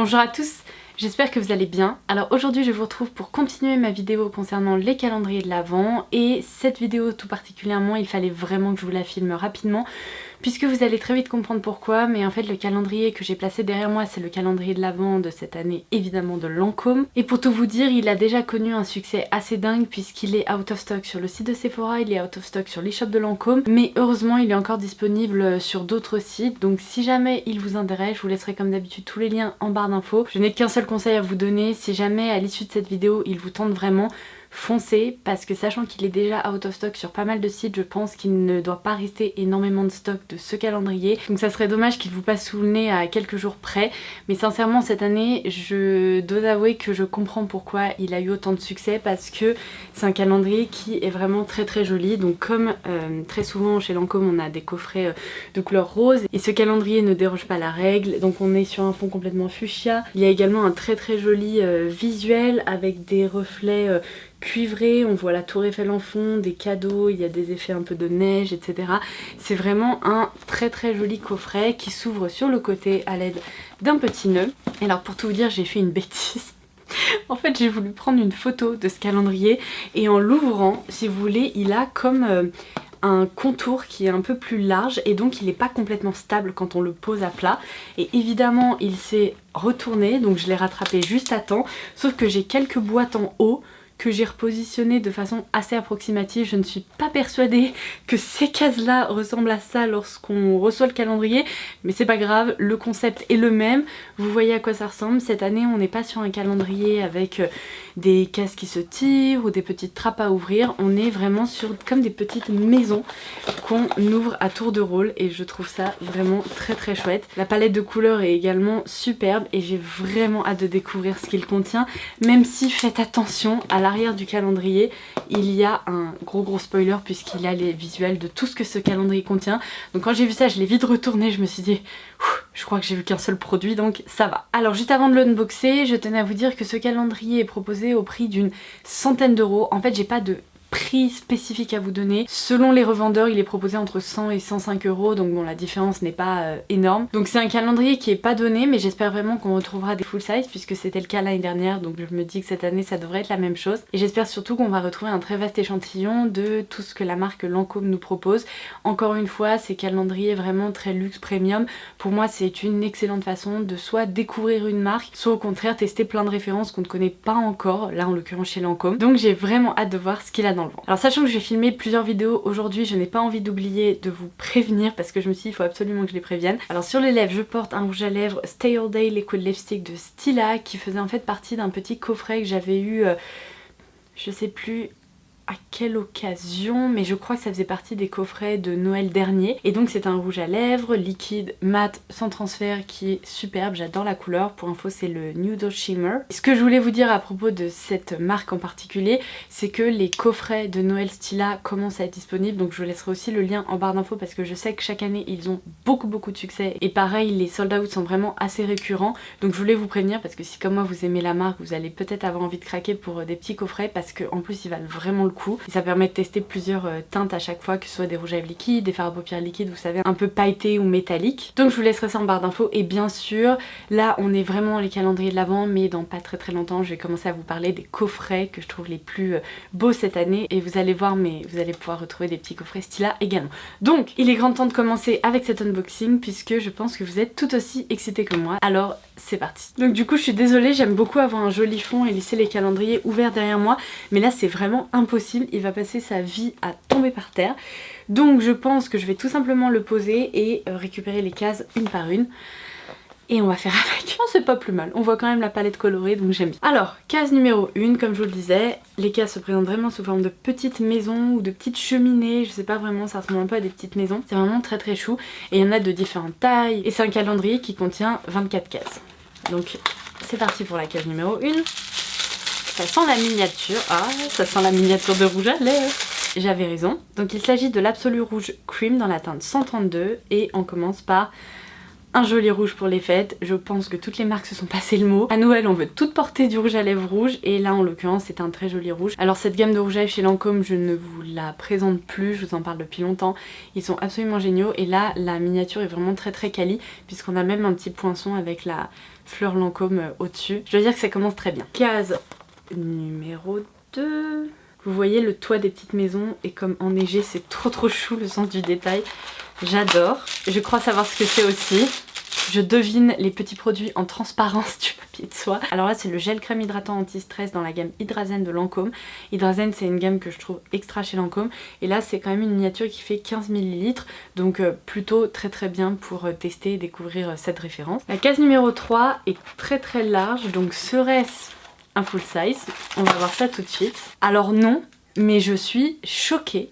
Bonjour à tous, j'espère que vous allez bien. Alors aujourd'hui je vous retrouve pour continuer ma vidéo concernant les calendriers de l'Avent et cette vidéo tout particulièrement il fallait vraiment que je vous la filme rapidement puisque vous allez très vite comprendre pourquoi, mais en fait le calendrier que j'ai placé derrière moi c'est le calendrier de l'Avent de cette année, évidemment de Lancôme. Et pour tout vous dire, il a déjà connu un succès assez dingue puisqu'il est out of stock sur le site de Sephora, il est out of stock sur l'e-shop de Lancôme, mais heureusement il est encore disponible sur d'autres sites, donc si jamais il vous intéresse, je vous laisserai comme d'habitude tous les liens en barre d'infos. Je n'ai qu'un seul conseil à vous donner, si jamais à l'issue de cette vidéo il vous tente vraiment, foncez, parce que sachant qu'il est déjà out of stock sur pas mal de sites, je pense qu'il ne doit pas rester énormément de stock de ce calendrier, donc ça serait dommage qu'il vous passe sous le nez à quelques jours près. Mais sincèrement cette année je dois avouer que je comprends pourquoi il a eu autant de succès, parce que c'est un calendrier qui est vraiment très joli. Donc comme très souvent chez Lancôme on a des coffrets de couleur rose et ce calendrier ne déroge pas à la règle, donc on est sur un fond complètement fuchsia. Il y a également un très joli visuel avec des reflets cuivré, on voit la tour Eiffel en fond, des cadeaux, il y a des effets un peu de neige, etc. C'est vraiment un très joli coffret qui s'ouvre sur le côté à l'aide d'un petit nœud. Et alors pour tout vous dire, j'ai fait une bêtise. En fait j'ai voulu prendre une photo de ce calendrier et en l'ouvrant, si vous voulez, il a comme un contour qui est un peu plus large et donc il n'est pas complètement stable quand on le pose à plat. Et évidemment il s'est retourné, donc je l'ai rattrapé juste à temps, sauf que j'ai quelques boîtes en haut que j'ai repositionné de façon assez approximative. Je ne suis pas persuadée que ces cases-là ressemblent à ça lorsqu'on reçoit le calendrier, mais c'est pas grave, le concept est le même. Vous voyez à quoi ça ressemble. Cette année, on n'est pas sur un calendrier avec des cases qui se tirent ou des petites trappes à ouvrir. On est vraiment sur comme des petites maisons qu'on ouvre à tour de rôle et je trouve ça vraiment très chouette. La palette de couleurs est également superbe et j'ai vraiment hâte de découvrir ce qu'il contient, même si faites attention, à l'arrière du calendrier il y a un gros spoiler puisqu'il a les visuels de tout ce que ce calendrier contient. Donc quand j'ai vu ça je l'ai vite retourné, je me suis dit je crois que j'ai vu qu'un seul produit donc ça va. Alors juste avant de l'unboxer, je tenais à vous dire que ce calendrier est proposé au prix d'une centaine d'euros. En fait j'ai pas de prix spécifique à vous donner. Selon les revendeurs, il est proposé entre 100 et 105 euros, donc bon la différence n'est pas énorme. Donc c'est un calendrier qui est pas donné, mais j'espère vraiment qu'on retrouvera des full size puisque c'était le cas l'année dernière, donc je me dis que cette année ça devrait être la même chose. Et j'espère surtout qu'on va retrouver un très vaste échantillon de tout ce que la marque Lancôme nous propose. Encore une fois, ces calendriers vraiment très luxe premium, pour moi c'est une excellente façon de soit découvrir une marque, soit au contraire tester plein de références qu'on ne connaît pas encore, là en l'occurrence chez Lancôme. Donc j'ai vraiment hâte de voir ce qu'il a dans le vent. Alors sachant que je vais filmer plusieurs vidéos aujourd'hui, je n'ai pas envie d'oublier de vous prévenir parce que je me suis dit il faut absolument que je les prévienne. Alors sur les lèvres, je porte un rouge à lèvres Stay All Day Liquid Lipstick de Stila qui faisait en fait partie d'un petit coffret que j'avais eu, je sais plus à quelle occasion, mais je crois que ça faisait partie des coffrets de Noël dernier. Et donc c'est un rouge à lèvres liquide mat sans transfert qui est superbe, j'adore la couleur. Pour info c'est le Nude Shimmer. Ce que je voulais vous dire à propos de cette marque en particulier, c'est que les coffrets de Noël Stila commencent à être disponibles, donc je vous laisserai aussi le lien en barre d'infos parce que je sais que chaque année ils ont beaucoup de succès et pareil les sold out sont vraiment assez récurrents. Donc je voulais vous prévenir parce que si comme moi vous aimez la marque, vous allez peut-être avoir envie de craquer pour des petits coffrets parce qu'en plus ils valent vraiment le coup. Et ça permet de tester plusieurs teintes à chaque fois, que ce soit des rouges à lèvres liquides, des fards à paupières liquides, vous savez, un peu pailletés ou métalliques. Donc je vous laisserai ça en barre d'infos. Et bien sûr, là on est vraiment dans les calendriers de l'Avent, mais dans pas très longtemps je vais commencer à vous parler des coffrets que je trouve les plus beaux cette année. Et vous allez voir, mais vous allez pouvoir retrouver des petits coffrets Stila également. Donc il est grand temps de commencer avec cet unboxing puisque je pense que vous êtes tout aussi excités que moi. Alors c'est parti. Donc du coup je suis désolée, j'aime beaucoup avoir un joli fond et laisser les calendriers ouverts derrière moi, mais là c'est vraiment impossible. Il va passer sa vie à tomber par terre. Donc je pense que je vais tout simplement le poser et récupérer les cases une par une. Et on va faire avec. Oh, c'est pas plus mal, on voit quand même la palette colorée donc j'aime bien. Alors, case numéro 1, comme je vous le disais, les cases se présentent vraiment sous forme de petites maisons ou de petites cheminées, je sais pas vraiment, ça ressemble un peu à des petites maisons. C'est vraiment très chou et il y en a de différentes tailles et c'est un calendrier qui contient 24 cases. Donc c'est parti pour la case numéro 1. Ça sent la miniature, ah ça sent la miniature de rouge à lèvres. J'avais raison. Donc il s'agit de l'Absolu Rouge Cream dans la teinte 132 et on commence par un joli rouge pour les fêtes. Je pense que toutes les marques se sont passé le mot. À Noël on veut toutes porter du rouge à lèvres rouge et là en l'occurrence c'est un très joli rouge. Alors cette gamme de rouge à lèvres chez Lancôme je ne vous la présente plus, je vous en parle depuis longtemps. Ils sont absolument géniaux et là la miniature est vraiment très quali puisqu'on a même un petit poinçon avec la fleur Lancôme au-dessus. Je dois dire que ça commence très bien. Case numéro 2. Vous voyez le toit des petites maisons est comme enneigé, c'est trop chou le sens du détail. J'adore. Je crois savoir ce que c'est aussi. Je devine les petits produits en transparence du papier de soie. Alors là c'est le gel crème hydratant anti-stress dans la gamme Hydrazen de Lancôme. Hydrazen c'est une gamme que je trouve extra chez Lancôme. Et là c'est quand même une miniature qui fait 15 ml. Donc plutôt très bien pour tester et découvrir cette référence. La case numéro 3 est très large. Donc serait-ce un full size? On va voir ça tout de suite. Alors non, mais je suis choquée.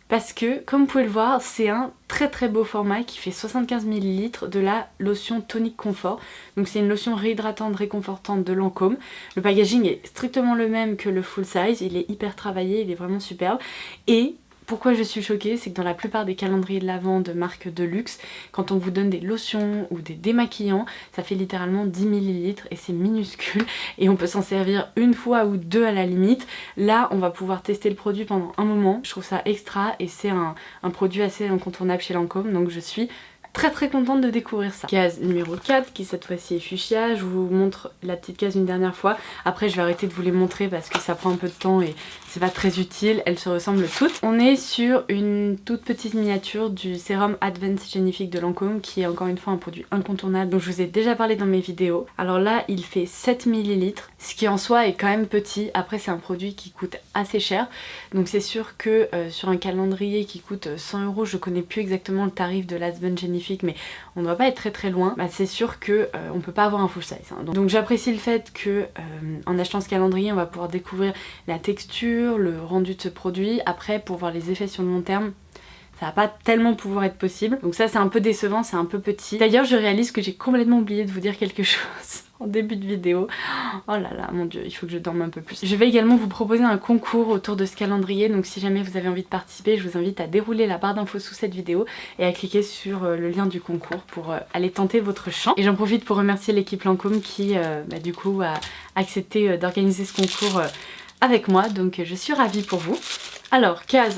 Parce que, comme vous pouvez le voir, c'est un très beau format qui fait 75 ml de la lotion Tonic Confort. Donc c'est une lotion réhydratante, réconfortante de Lancôme. Le packaging est strictement le même que le full size, il est hyper travaillé, il est vraiment superbe. Et pourquoi je suis choquée, c'est que dans la plupart des calendriers de l'Avent de marque de luxe, quand on vous donne des lotions ou des démaquillants, ça fait littéralement 10 ml et c'est minuscule et on peut s'en servir une fois ou deux à la limite. Là, on va pouvoir tester le produit pendant un moment. Je trouve ça extra et c'est un produit assez incontournable chez Lancôme, donc je suis très contente de découvrir ça. Case numéro 4 qui cette fois-ci est fuchsia. Je vous montre la petite case une dernière fois. Après je vais arrêter de vous les montrer parce que ça prend un peu de temps et c'est pas très utile. Elles se ressemblent toutes. On est sur une toute petite miniature du sérum Advanced Genifique de Lancôme qui est encore une fois un produit incontournable dont je vous ai déjà parlé dans mes vidéos. Alors là il fait 7 ml, ce qui en soi est quand même petit. Après c'est un produit qui coûte assez cher. Donc c'est sûr que sur un calendrier qui coûte 100 €, je connais plus exactement le tarif de l'Advanced Genifique, mais on ne doit pas être très loin. Bah, c'est sûr que on peut pas avoir un full size hein. Donc j'apprécie le fait que en achetant ce calendrier on va pouvoir découvrir la texture, le rendu de ce produit. Après pour voir les effets sur le long terme, ça va pas tellement pouvoir être possible. Donc ça c'est un peu décevant, c'est un peu petit. D'ailleurs je réalise que j'ai complètement oublié de vous dire quelque chose en début de vidéo. Oh là là, mon dieu, il faut que je dorme un peu plus. Je vais également vous proposer un concours autour de ce calendrier. Donc si jamais vous avez envie de participer, je vous invite à dérouler la barre d'infos sous cette vidéo et à cliquer sur le lien du concours pour aller tenter votre chance. Et j'en profite pour remercier l'équipe Lancôme qui du coup a accepté d'organiser ce concours avec moi. Donc je suis ravie pour vous. Alors, case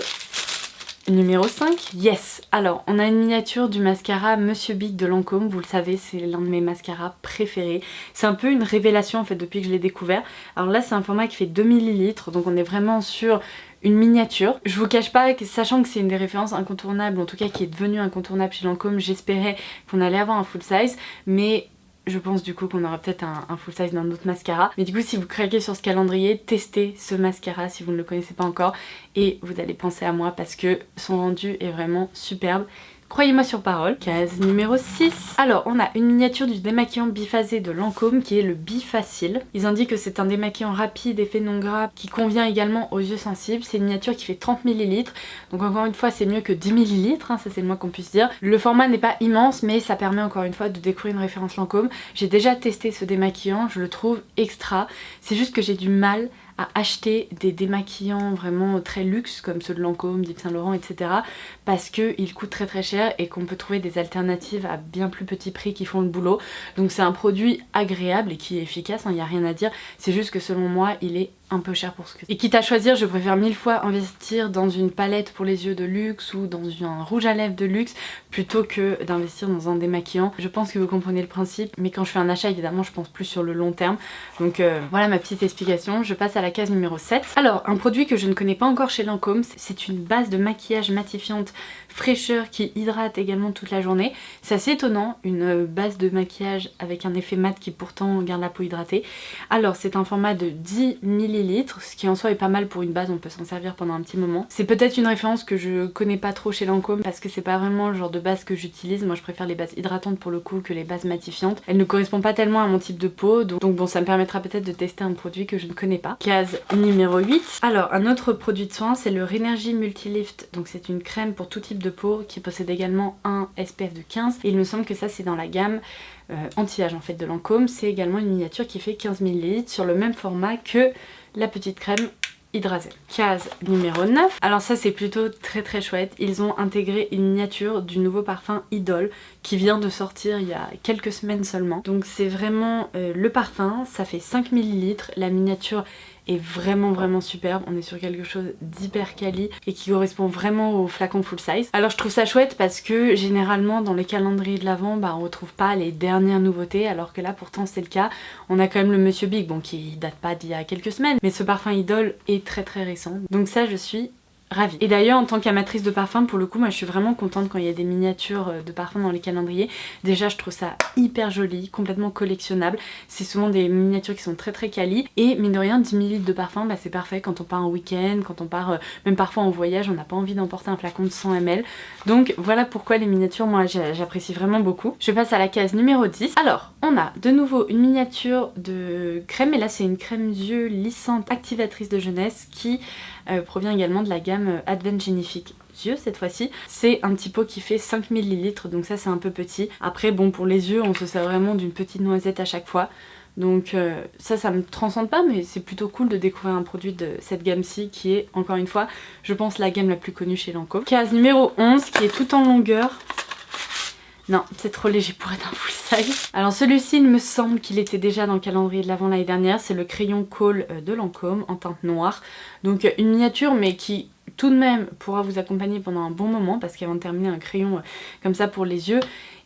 numéro 5, yes. Alors on a une miniature du mascara Monsieur Big de Lancôme, vous le savez c'est l'un de mes mascaras préférés. C'est un peu une révélation en fait depuis que je l'ai découvert. Alors là c'est un format qui fait 2 ml, donc on est vraiment sur une miniature. Je vous cache pas que sachant que c'est une des références incontournables, en tout cas qui est devenue incontournable chez Lancôme, j'espérais qu'on allait avoir un full size, mais je pense du coup qu'on aura peut-être un full size d'un autre mascara. Mais du coup si vous craquez sur ce calendrier, testez ce mascara si vous ne le connaissez pas encore et vous allez penser à moi parce que son rendu est vraiment superbe. Croyez-moi sur parole. Case numéro 6. Alors on a une miniature du démaquillant biphasé de Lancôme qui est le Bifacile. Ils indiquent que c'est un démaquillant rapide, effet non gras, qui convient également aux yeux sensibles. C'est une miniature qui fait 30 ml. Donc encore une fois c'est mieux que 10 ml, hein, ça c'est le moins qu'on puisse dire. Le format n'est pas immense mais ça permet encore une fois de découvrir une référence Lancôme. J'ai déjà testé ce démaquillant, je le trouve extra. C'est juste que j'ai du mal à acheter des démaquillants vraiment très luxe comme ceux de Lancôme, d'Yves Saint Laurent, etc. parce qu'ils coûtent très cher et qu'on peut trouver des alternatives à bien plus petit prix qui font le boulot. Donc c'est un produit agréable et qui est efficace, il n'y a rien à dire. C'est juste que selon moi il est un peu cher pour ce que c'est. Et quitte à choisir, je préfère 1000 fois investir dans une palette pour les yeux de luxe ou dans un rouge à lèvres de luxe plutôt que d'investir dans un démaquillant. Je pense que vous comprenez le principe, mais quand je fais un achat évidemment je pense plus sur le long terme. Donc voilà ma petite explication. Je passe à la case numéro 7. Alors un produit que je ne connais pas encore chez Lancôme, c'est une base de maquillage matifiante fraîcheur qui hydrate également toute la journée. C'est assez étonnant, une base de maquillage avec un effet mat qui pourtant garde la peau hydratée. Alors c'est un format de 10 ml, ce qui en soi est pas mal pour une base, on peut s'en servir pendant un petit moment. C'est peut-être une référence que je connais pas trop chez Lancôme parce que c'est pas vraiment le genre de base que j'utilise. Moi je préfère les bases hydratantes pour le coup que les bases matifiantes. Elles ne correspondent pas tellement à mon type de peau, donc bon ça me permettra peut-être de tester un produit que je ne connais pas. Case numéro 8. Alors un autre produit de soin c'est le Rénergie Multilift, donc c'est une crème pour tout type de peau qui possède également un SPF de 15 et il me semble que ça c'est dans la gamme anti-âge en fait de Lancôme. C'est également une miniature qui fait 15 ml sur le même format que la petite crème Hydrazen. Case numéro 9. Alors ça c'est plutôt très chouette. Ils ont intégré une miniature du nouveau parfum Idol qui vient de sortir il y a quelques semaines seulement. Donc c'est vraiment le parfum, ça fait 5 ml. La miniature est vraiment superbe. On est sur quelque chose d'hyper quali et qui correspond vraiment au flacon full size. Alors je trouve ça chouette parce que généralement dans les calendriers de l'Avent, on retrouve pas les dernières nouveautés, alors que là pourtant c'est le cas. On a quand même le Monsieur Big, bon qui date pas d'il y a quelques semaines, mais ce parfum Idol est très récent. Donc ça je suis ravie. Et d'ailleurs en tant qu'amatrice de parfum, pour le coup moi je suis vraiment contente quand il y a des miniatures de parfum dans les calendriers. Déjà je trouve ça hyper joli, complètement collectionnable. C'est souvent des miniatures qui sont très quali. Et mine de rien 10 ml de parfum c'est parfait quand on part en week-end, quand on part même parfois en voyage, on n'a pas envie d'emporter un flacon de 100 ml. Donc voilà pourquoi les miniatures moi j'apprécie vraiment beaucoup. Je passe à la case numéro 10. Alors on a de nouveau une miniature de crème, et là c'est une crème yeux lissante activatrice de jeunesse qui provient également de la gamme Advent Genifique yeux cette fois-ci. C'est un petit pot qui fait 5 ml, donc ça c'est un peu petit. Après bon pour les yeux on se sert vraiment d'une petite noisette à chaque fois. Donc ça me transcende pas, mais c'est plutôt cool de découvrir un produit de cette gamme-ci qui est encore une fois je pense la gamme la plus connue chez Lancôme. Case numéro 11 qui est tout en longueur. Non, c'est trop léger pour être un full size. Alors celui-ci, il me semble qu'il était déjà dans le calendrier de l'Avent l'année dernière. C'est le crayon Kohl de Lancôme en teinte noire. Donc une miniature mais qui tout de même pourra vous accompagner pendant un bon moment, parce qu'avant de terminer un crayon comme ça pour les yeux,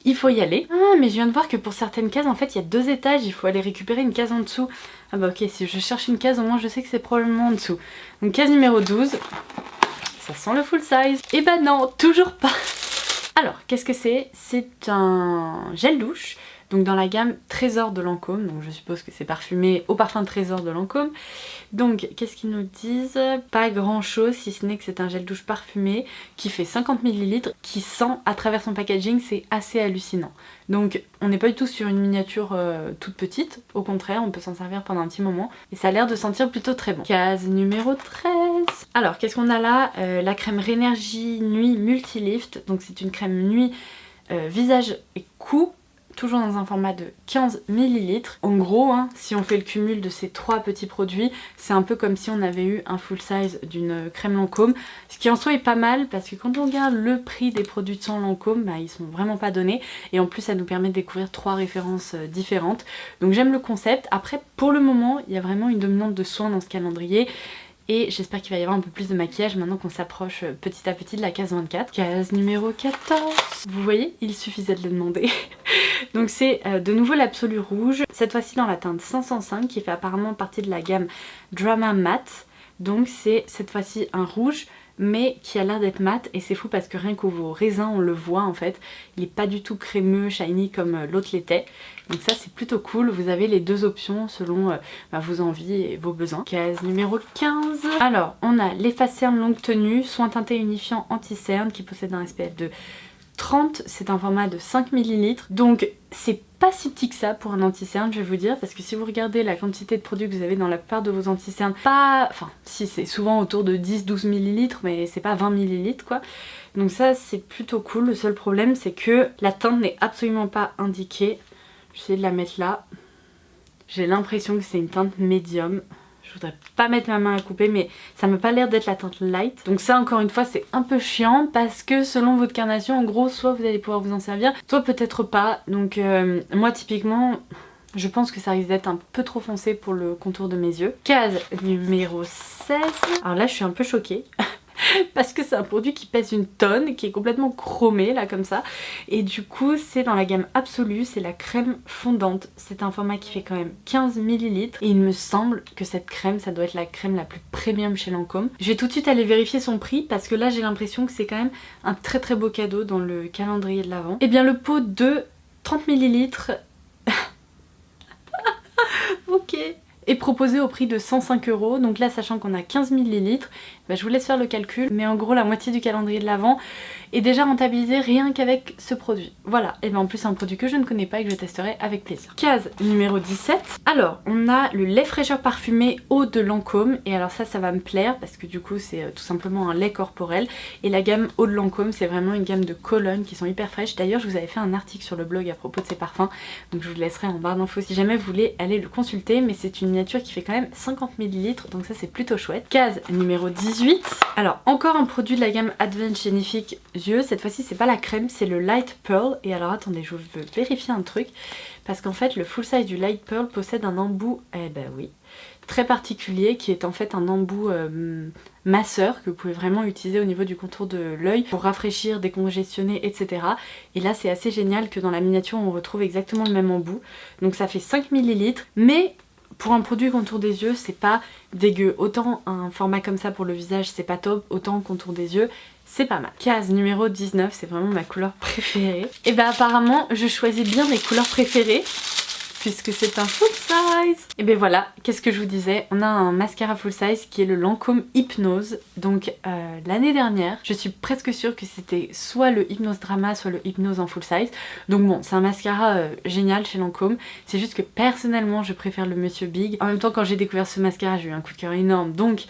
il faut y aller. Ah mais je viens de voir que pour certaines cases en fait il y a 2 étages, il faut aller récupérer une case en dessous. Ah bah ok, si je cherche une case au moins je sais que c'est probablement en dessous. Donc case numéro 12, ça sent le full size. Et bah non, toujours pas. Alors, qu'est-ce que c'est? C'est un gel douche, donc dans la gamme Trésor de Lancôme, donc je suppose que c'est parfumé au parfum Trésor de Lancôme. Donc, qu'est-ce qu'ils nous disent? Pas grand chose, si ce n'est que c'est un gel douche parfumé qui fait 50 ml, qui sent à travers son packaging, c'est assez hallucinant. Donc, on n'est pas du tout sur une miniature toute petite, au contraire, on peut s'en servir pendant un petit moment, et ça a l'air de sentir plutôt très bon. Case numéro 13. Alors, qu'est-ce qu'on a là? La crème Rénergie Nuit Multilift, donc c'est une crème nuit visage et cou, toujours dans un format de 15 ml. En gros, si on fait le cumul de ces 3 petits produits, c'est un peu comme si on avait eu un full size d'une crème Lancôme. Ce qui en soi est pas mal, parce que quand on regarde le prix des produits de sang Lancôme, ils sont vraiment pas donnés. Et en plus, ça nous permet de découvrir 3 références différentes. Donc j'aime le concept. Après, pour le moment, il y a vraiment une dominante de soins dans ce calendrier. Et j'espère qu'il va y avoir un peu plus de maquillage maintenant qu'on s'approche petit à petit de la case 24. Case numéro 14. Vous voyez, il suffisait de le demander. Donc c'est de nouveau l'Absolu Rouge, cette fois-ci dans la teinte 505 qui fait apparemment partie de la gamme Drama Matte. Donc c'est cette fois-ci un rouge mais qui a l'air d'être mat, et c'est fou parce que rien qu'au raisin on le voit en fait, il est pas du tout crémeux, shiny comme l'autre l'était. Donc ça c'est plutôt cool, vous avez les 2 options selon vos envies et vos besoins. Case numéro 15. Alors on a l'Efface-Cerne longue tenue, soin teinté unifiant anti-cerne qui possède un SPF de 30, c'est un format de 5 ml, donc c'est pas si petit que ça pour un anti-cerne, je vais vous dire, parce que si vous regardez la quantité de produits que vous avez dans la plupart de vos anti-cernes, enfin si, c'est souvent autour de 10-12 ml, mais c'est pas 20 ml quoi. Donc ça c'est plutôt cool. Le seul problème c'est que la teinte n'est absolument pas indiquée. J'essaie de la mettre là. J'ai l'impression que c'est une teinte médium. Je voudrais pas mettre ma main à couper, mais ça m'a pas l'air d'être la teinte light. Donc ça encore une fois c'est un peu chiant, parce que selon votre carnation en gros soit vous allez pouvoir vous en servir, soit peut-être pas. Donc moi typiquement je pense que ça risque d'être un peu trop foncé pour le contour de mes yeux. Case numéro 16. Alors là je suis un peu choquée. Parce que c'est un produit qui pèse une tonne, qui est complètement chromé là comme ça. Et du coup c'est dans la gamme Absolue, c'est la crème fondante. C'est un format qui fait quand même 15 ml. Et il me semble que cette crème, ça doit être la crème la plus premium chez Lancôme. Je vais tout de suite aller vérifier son prix, parce que là j'ai l'impression que c'est quand même un très beau cadeau dans le calendrier de l'Avent. Et bien le pot de 30 ml ok, est proposé au prix de 105 €. Donc là, sachant qu'on a 15 ml, je vous laisse faire le calcul, mais en gros la moitié du calendrier de l'Avent est déjà rentabilisé rien qu'avec ce produit. Voilà, et bien en plus c'est un produit que je ne connais pas et que je testerai avec plaisir. Case numéro 17. Alors on a le lait fraîcheur parfumé eau de Lancôme, et alors ça va me plaire parce que du coup c'est tout simplement un lait corporel, et la gamme eau de Lancôme c'est vraiment une gamme de colognes qui sont hyper fraîches. D'ailleurs je vous avais fait un article sur le blog à propos de ces parfums, donc je vous laisserai en barre d'infos si jamais vous voulez aller le consulter, mais c'est une miniature qui fait quand même 50 ml, donc ça c'est plutôt chouette. Case numéro 18. Alors encore un produit de la gamme Advent Genifique yeux, cette fois-ci c'est pas la crème, c'est le Light Pearl. Et alors attendez, je veux vérifier un truc parce qu'en fait le full size du Light Pearl possède un embout, très particulier qui est en fait un embout masseur que vous pouvez vraiment utiliser au niveau du contour de l'œil pour rafraîchir, décongestionner, etc. Et là c'est assez génial que dans la miniature on retrouve exactement le même embout. Donc ça fait 5 ml, mais pour un produit contour des yeux c'est pas dégueu. Autant un format comme ça pour le visage c'est pas top, autant contour des yeux c'est pas mal. Case numéro 19, c'est vraiment ma couleur préférée. Et bah apparemment je choisis bien mes couleurs préférées puisque c'est un full size. Et ben voilà, qu'est-ce que je vous disais, on a un mascara full size qui est le Lancôme Hypnose. Donc l'année dernière, je suis presque sûre que c'était soit le Hypnose Drama, soit le Hypnose en full size. Donc bon, c'est un mascara génial chez Lancôme. C'est juste que personnellement, je préfère le Monsieur Big. En même temps, quand j'ai découvert ce mascara, j'ai eu un coup de cœur énorme. Donc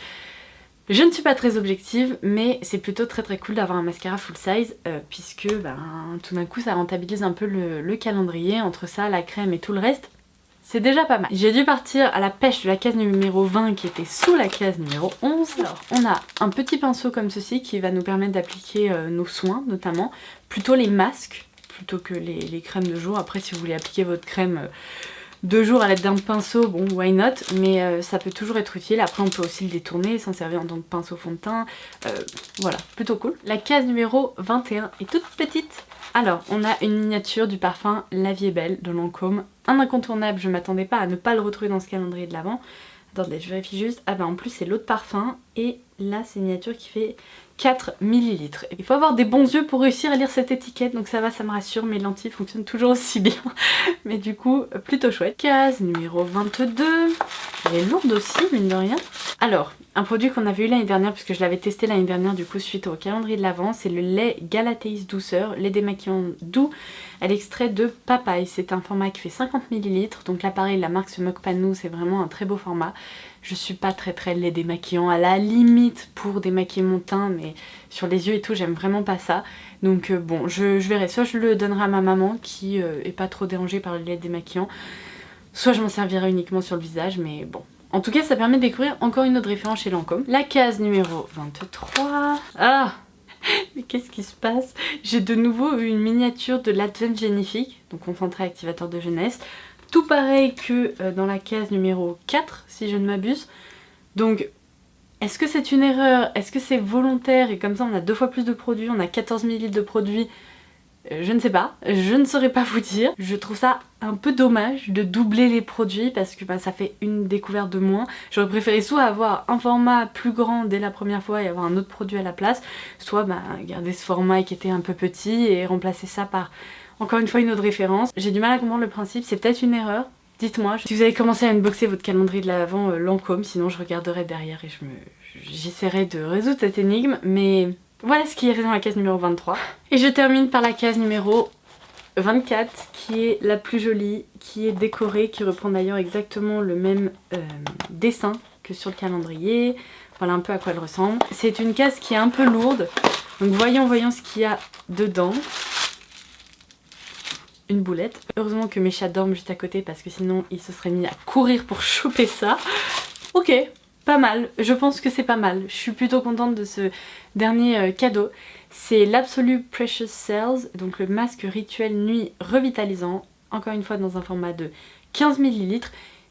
je ne suis pas très objective, mais c'est plutôt très cool d'avoir un mascara full size puisque tout d'un coup ça rentabilise un peu le calendrier. Entre ça, la crème et tout le reste, c'est déjà pas mal. J'ai dû partir à la pêche de la case numéro 20 qui était sous la case numéro 11. Alors, on a un petit pinceau comme ceci qui va nous permettre d'appliquer nos soins, notamment plutôt les masques plutôt que les crèmes de jour. Après, si vous voulez appliquer votre crème 2 jours à l'aide d'un pinceau, bon why not, mais ça peut toujours être utile. Après on peut aussi le détourner, s'en servir en tant que pinceau fond de teint, voilà, plutôt cool. La case numéro 21 est toute petite. Alors on a une miniature du parfum La Vie est Belle de Lancôme, un incontournable, je m'attendais pas à ne pas le retrouver dans ce calendrier de l'Avent. Attendez, je vérifie juste, ah bah en plus c'est l'autre parfum, et là c'est une miniature qui fait 4 ml. Il faut avoir des bons yeux pour réussir à lire cette étiquette, donc ça va, ça me rassure, mes lentilles fonctionnent toujours aussi bien. Mais du coup, plutôt chouette. Case numéro 22, elle est lourde aussi, mine de rien. Alors, un produit qu'on avait eu l'année dernière, puisque je l'avais testé l'année dernière du coup suite au calendrier de l'Avent, c'est le lait Galatéis douceur, lait démaquillant doux à l'extrait de papaye. C'est un format qui fait 50 ml, donc là pareil, la marque se moque pas de nous, c'est vraiment un très beau format. Je suis pas très lait démaquillant, à la limite pour démaquiller mon teint, mais sur les yeux et tout j'aime vraiment pas ça. Donc bon, je verrai, soit je le donnerai à ma maman qui est pas trop dérangée par le lait démaquillant, soit je m'en servirai uniquement sur le visage, mais bon. En tout cas ça permet de découvrir encore une autre référence chez Lancôme. La case numéro 23. Ah, mais qu'est-ce qui se passe? J'ai de nouveau une miniature de l'Advent Génifique, donc concentré activateur de jeunesse. Tout pareil que dans la case numéro 4 si je ne m'abuse. Donc est-ce que c'est une erreur? Est-ce que c'est volontaire? Et comme ça on a 2 fois plus de produits, on a 14 ml de produits. Je ne sais pas, je ne saurais pas vous dire. Je trouve ça un peu dommage de doubler les produits parce que ça fait une découverte de moins. J'aurais préféré soit avoir un format plus grand dès la première fois et avoir un autre produit à la place, soit garder ce format qui était un peu petit et remplacer ça par encore une fois une autre référence. J'ai du mal à comprendre le principe, c'est peut-être une erreur. Dites-moi si vous avez commencé à unboxer votre calendrier de l'Avent Lancôme, sinon je regarderai derrière et j'essaierai de résoudre cette énigme, mais voilà ce qui est dans la case numéro 23. Et je termine par la case numéro 24 qui est la plus jolie, qui est décorée, qui reprend d'ailleurs exactement le même dessin que sur le calendrier. Voilà un peu à quoi elle ressemble. C'est une case qui est un peu lourde, donc voyons ce qu'il y a dedans. Une boulette. Heureusement que mes chats dorment juste à côté parce que sinon ils se seraient mis à courir pour choper ça. Ok, pas mal. Je pense que c'est pas mal. Je suis plutôt contente de ce dernier cadeau. C'est l'Absolute Precious Cells, donc le masque rituel nuit revitalisant. Encore une fois dans un format de 15 ml.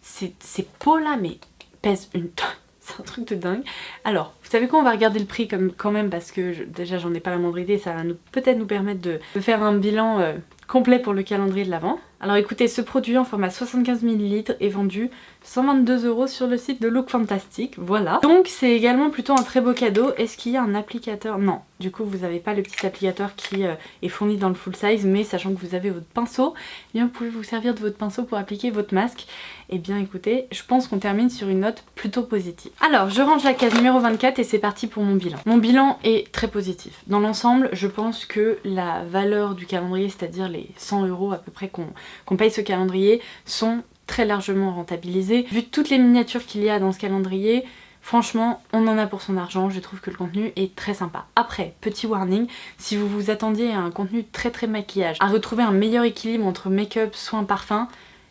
Ces pots là mais pèsent une tonne. C'est un truc de dingue. Alors, vous savez quoi, on va regarder le prix quand même parce que déjà j'en ai pas la moindre idée. Ça va peut-être nous permettre de faire un bilan complet pour le calendrier de l'Avent. Alors écoutez, ce produit en format 75 ml est vendu 122 € sur le site de Look Fantastic, voilà. Donc c'est également plutôt un très beau cadeau. Est-ce qu'il y a un applicateur? Non, du coup vous n'avez pas le petit applicateur qui est fourni dans le full size, mais sachant que vous avez votre pinceau, eh bien vous pouvez vous servir de votre pinceau pour appliquer votre masque. Et bien écoutez, je pense qu'on termine sur une note plutôt positive. Alors je range la case numéro 24 et c'est parti pour mon bilan. Mon bilan est très positif. Dans l'ensemble, je pense que la valeur du calendrier, c'est-à-dire les 100 € à peu près qu'on paye ce calendrier, sont très largement rentabilisés. Vu toutes les miniatures qu'il y a dans ce calendrier, franchement, on en a pour son argent. Je trouve que le contenu est très sympa. Après, petit warning, si vous vous attendiez à un contenu très maquillage, à retrouver un meilleur équilibre entre make-up, soins, parfum,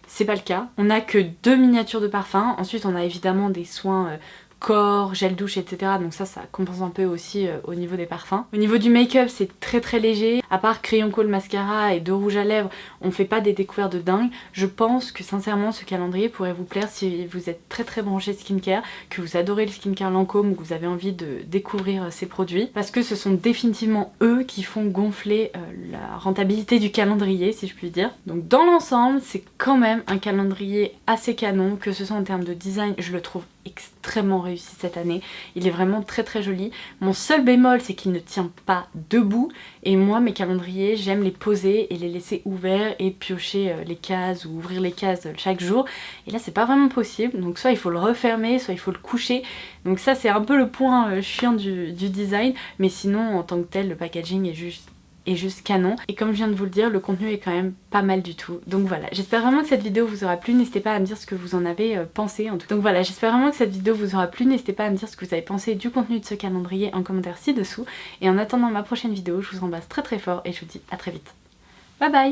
c'est pas le cas. On a que 2 miniatures de parfum. Ensuite, on a évidemment des soins corps, gel douche, etc. Donc ça compense un peu aussi au niveau des parfums. Au niveau du make-up, c'est très léger. À part crayon colle mascara et 2 rouges à lèvres, on fait pas des découvertes de dingue. Je pense que sincèrement ce calendrier pourrait vous plaire si vous êtes très branché skincare, que vous adorez le skincare Lancôme ou que vous avez envie de découvrir ces produits. Parce que ce sont définitivement eux qui font gonfler la rentabilité du calendrier, si je puis dire. Donc dans l'ensemble, c'est quand même un calendrier assez canon, que ce soit en termes de design, je le trouve extrêmement réussi cette année. Il est vraiment très joli. Mon seul bémol, c'est qu'il ne tient pas debout. Et moi, mes calendriers, j'aime les poser et les laisser ouverts et piocher les cases ou ouvrir les cases chaque jour. Et là, c'est pas vraiment possible. Donc soit il faut le refermer, soit il faut le coucher. Donc ça, c'est un peu le point chiant du design. Mais sinon, en tant que tel, le packaging est juste canon. Et comme je viens de vous le dire, le contenu est quand même pas mal du tout. Donc voilà, j'espère vraiment que cette vidéo vous aura plu. N'hésitez pas à me dire ce que vous en avez pensé. Donc voilà, j'espère vraiment que cette vidéo vous aura plu. N'hésitez pas à me dire ce que vous avez pensé du contenu de ce calendrier en commentaire ci-dessous. Et en attendant ma prochaine vidéo, je vous embrasse très fort et je vous dis à très vite. Bye bye!